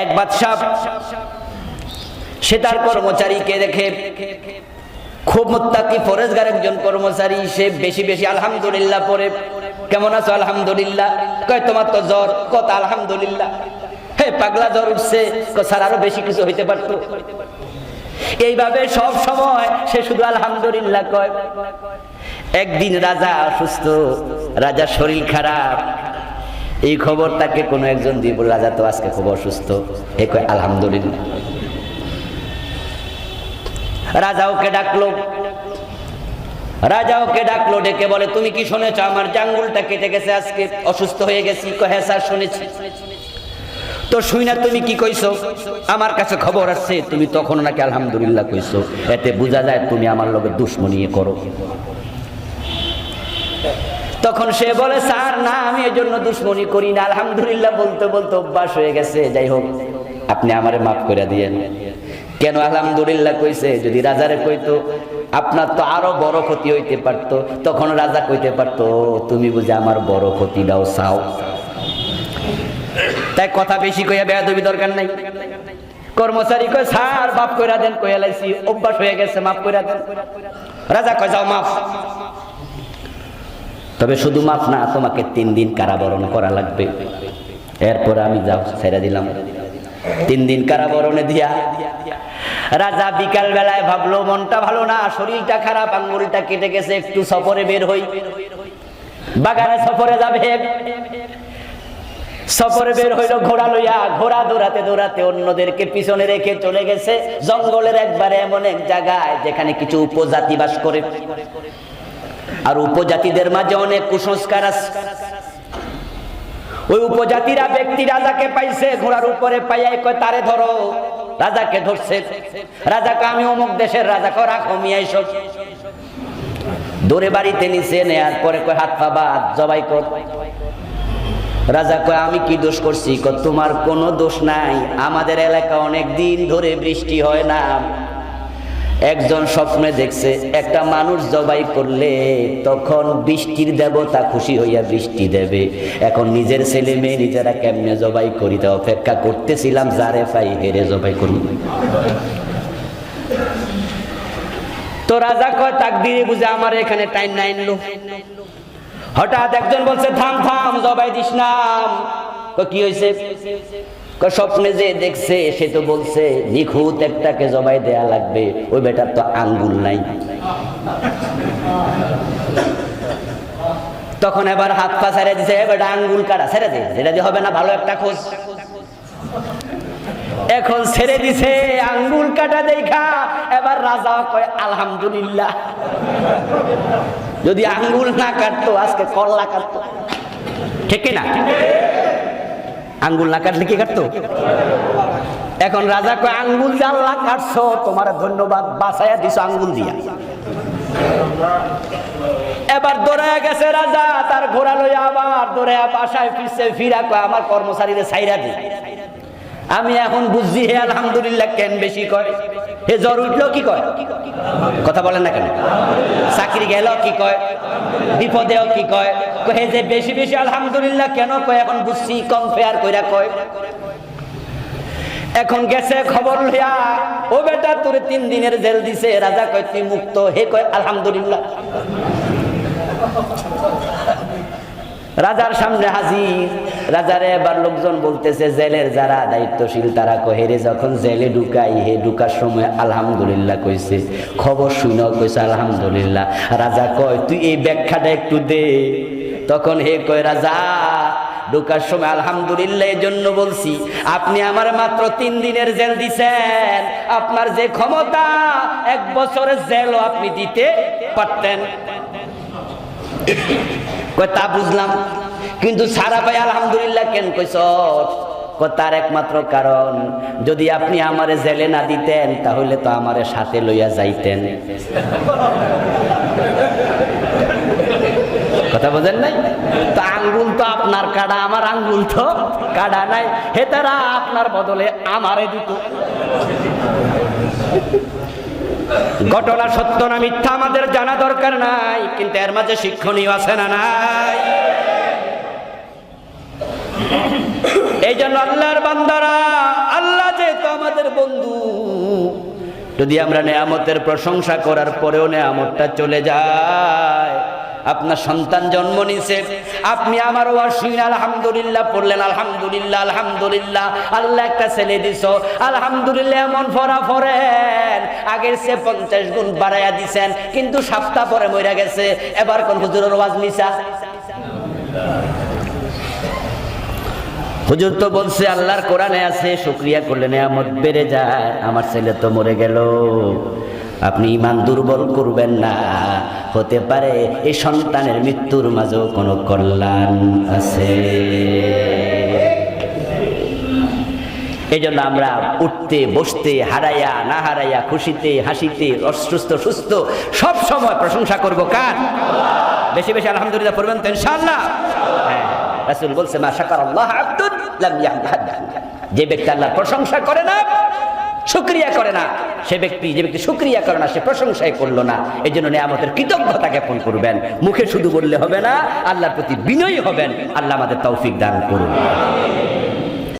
এক বাদশা সে তার কর্মচারীকে দেখে, খুব মুত্তাকি পরেজগার একজন কর্মচারী, সে বেশি বেশি আলহামদুলিল্লাহ পড়ে। কেমন আছো? আলহামদুলিল্লাহ। কয় তোমার তো জ্বর। কত? আলহামদুলিল্লাহ। হে পাগলা, জ্বর উঠছে। স্যার আরো বেশি কিছু হইতে পারতো। এইভাবে সব সময় সে শুধু আলহামদুলিল্লাহ কয়। একদিন রাজা অসুস্থ, রাজার শরীর খারাপ। এই খবর তাকে কোনো একজন দিয়ে বলল, রাজা তো আজকে খুব অসুস্থ। এ কয় আলহামদুলিল্লাহ। রাজা ওকে ডাকলো, ডেকে বলে, তুমি কি শুনেছ আমার জাঙ্গুলটা কেটে গেছে, আজকে অসুস্থ হয়ে গেছি? কয় হ্যাঁ স্যার শুনেছি। তো শুই না তুমি কি কইছো? আমার কাছে খবর আছে তুমি তখন নাকি আলহামদুলিল্লাহ কইছো, এতে বোঝা যায় তুমি আমার লগে দুশমনি করো। তখন সে বলে, স্যার না, আমি এই জন্য দুশমনি করি না, আলহামদুলিল্লাহ বলতে বলতে অভ্যাস হয়ে গেছে। যাই হোক, আপনি আমারে মাফ করে দিয়েন। কেন আলহামদুলিল্লাহ কইছে? যদি রাজারে কইতো আপনার তো আরো বড় ক্ষতি হইতে পারতো। তখন রাজা কইতে পারতো, তুমি বুঝে আমার বড় ক্ষতিটাও চাও। তাই কথা বেশি কইয়া বেয়াদবি দরকার নাই। কর্মচারী কয়, স্যার মাফ কইরা দেন, কইয়া লাইছি, অভ্যাস হয়ে গেছে, মাফ কইরা দেন। রাজা কয়, যাও মাফ। তবে শুধু মাফ না, তোমাকে 3 দিন কারাবরণ করা লাগবে। এরপর আমি যাও ছেড়ে দিলাম। 3 দিন কারাবরণে দিয়া রাজা বিকাল বেলায় ভাবলো, মনটা ভালো না, শরীরটা খারাপ, আঙ্গুলটা কেটে গেছে, একটু সফরে বের হই। বাগানে সফরে যাবে। সফরে বের হইল ঘোড়া লইয়া। ঘোড়া দৌড়াতে দৌড়াতে অন্যদেরকে পিছনে রেখে চলে গেছে জঙ্গলের একবারে এমন এক জায়গায় যেখানে কিছু উপজাতি বাস করে। আর উপজাতিদের মাঝে অনেক কুসংস্কার আছে। ওই উপজাতিরা ব্যক্তি রাজাকে পাইছে, ঘোড়ার উপরে পাইয়া কয়, তারে ধরো। রাজাকে ধরছে। রাজাকে, আমি অমুক দেশের রাজা। কয়, রাখো মিয়া এসব। দৌড়ে বাড়িতে নিছে, নেয়ার পরে কয়, হাত পা বাঁধ, জবাই কর। রাজা কয়, আমি কি দোষ করছি? কয়, তোমার কোনো দোষ নাই, আমাদের এলাকা অনেক দিন ধরে বৃষ্টি হয় না। একজন স্বপ্নে দেখছে একটা মানুষ জবাই করলে তখন বৃষ্টির দেবতা খুশি হইয়া বৃষ্টি দেবে। এখন নিজের ছেলে মেয়ে নিজেরা কেমনে জবাই করি, তা অপেক্ষা করতেছিলাম, যারে পাই হেরে জবাই করুন। তো রাজা কয়, তাকদিরে বুঝে আমার এখানে টাইম নাই আনলো। হঠাৎ একজন বলছে, থাম থাম, জবাই দিস না। কি হয়েছে? স্বপ্নে যে দেখছে সে তো বলছে নিখুঁত একটাকে জবাই দেয়া লাগবে, ওই বেটার তো আঙ্গুল নাই। তখন এবার হাত পা ছেড়ে দিছে, বেটা আঙ্গুল কাটা, ছেড়ে দে, যেটা দিয়ে হবে না, ভালো একটা খোঁজ। এখন ছেড়ে দিছে আঙ্গুল কাটা দেখা। এবার রাজা কয়, আলহামদুলিল্লাহ। যদি আঙ্গুল না কাটতো আজকে কল্লা কাটতো, ঠিক না? আঙ্গুল না কাটলে কি কাটতো? এখন রাজা কয়, আঙ্গুল যে আল্লাহ কাটছো, তোমার ধন্যবাদ, বাঁচাইয়া দিছো আঙ্গুল দিয়া। এবার দৌড়ায় গেছে রাজা, তার ঘোড়া লইয়া আবার দৌড়ায় বাসায় ফিরছে। ফিরা কয়, আমার কর্মচারীদের ছাইরা দি। আমি এখন বুঝছি হে আলহামদুলিল্লাহ কেন বেশি কয়। হে জ্বর উঠলো কি কয়? কথা বলেন না কেন? চাকরি গেল কি কয়? বিপদেও কি কয়? হে যে বেশি বেশি আলহামদুলিল্লাহ কেন কয়? এখন বুঝছি, কম্পেয়ার কইরা কয়। এখন গেছে খবর লইয়া, ও বেটা তোর 3 দিনের জেল দিছে। রাজা কয়, তুই মুক্ত। হে কয়, আলহামদুলিল্লাহ। রাজার সামনে হাজির। রাজারে এবার লোকজন বলতেছে, জেলের যারা দায়িত্বশীল তারা কয়, হে যখন জেলে ঢুকাই, হে ঢুকার সময় আলহামদুলিল্লাহ কইছে, খবর শুনেও কইছে আলহামদুলিল্লাহ। রাজা কয়, তুই এই ব্যাখ্যাটা একটু দে। তখন হে কয়, রাজা ঢুকার সময় আলহামদুলিল্লাহ এই জন্য বলছি, আপনি আমার মাত্র 3 দিনের জেল দিছেন, আপনার যে ক্ষমতা 1 বছরের জেলও আপনি দিতে পারতেন। তা বুঝলাম, কিন্তু সারা ভাই আলহামদুলিল্লাহ কেন কইছ? তার একমাত্র কারণ, যদি আপনি আমারে জেলে না দিতেন তাহলে তো আমারে সাথে লইয়া যাইতেন। কথা বোঝেন নাই? তো আঙ্গুল তো আপনার কাটা, আমার আঙ্গুল তো কাটা নাই, হে তারা আপনার বদলে আমারে দিত। ঘটনা সত্য না মিথ্যা আমাদের জানা দরকার নাই, কিন্তু এর মাঝে শিক্ষণীয় আছে না নাই? এই জন্য আল্লাহর বান্দারা বন্ধু, যদি আমরা নেয়ামতের প্রশংসা করার পরেও নেয়ামতটা চলে যায়, আপনার সন্তান জন্ম নিছে, আপনি আমার ওয়াজ শুনে আলহামদুলিল্লাহ পড়লেন, আলহামদুলিল্লাহ আলহামদুলিল্লাহ, আল্লাহ একটা ছেলে দিছো, আলহামদুলিল্লাহ, এমন ফরা ফরেন আগের চেয়ে 50 গুণ বাড়াইয়া দিছেন, কিন্তু সপ্তাহ পরে মইরা গেছে, এবার কোন হুজুরের ওয়াজ মিছা? হুজুর তো বলছে, আল্লাহর কোরআনে আছে, শুকরিয়া করলে নেয়ামত বেড়ে যায়, আমার ছেলে তো মরে গেল। আপনি ঈমান দুর্বল করবেন না, হতে পারে এই সন্তানের মৃত্যুর মাঝেও কোনো কল্যাণ আছে। এই জন্য আমরা উঠতে বসতে, হারাইয়া না হারাইয়া, খুশিতে হাসিতে, অসুস্থ সুস্থ সব সময় প্রশংসা করব কার? বেশি বেশি আলহামদুলিল্লাহ পড়বেন তো ইনশাআল্লাহ। হ্যাঁ, রাসূল বলছে, মা শাকারাল্লাহ আব্দুন লাম ইয়াহমাদ। যে ব্যক্তি আল্লাহর প্রশংসা করে না, শুকরিয়া করে না, যে ব্যক্তি শুকরিয়া করে না, সে প্রশংসাই করলো না। এই জন্য নিয়ামতের কৃতজ্ঞতা জ্ঞাপন করবেন, মুখে শুধু বললে হবে না, আল্লাহর প্রতি বিনয়ী হবেন। আল্লাহ আমাদের তৌফিক দান করুন।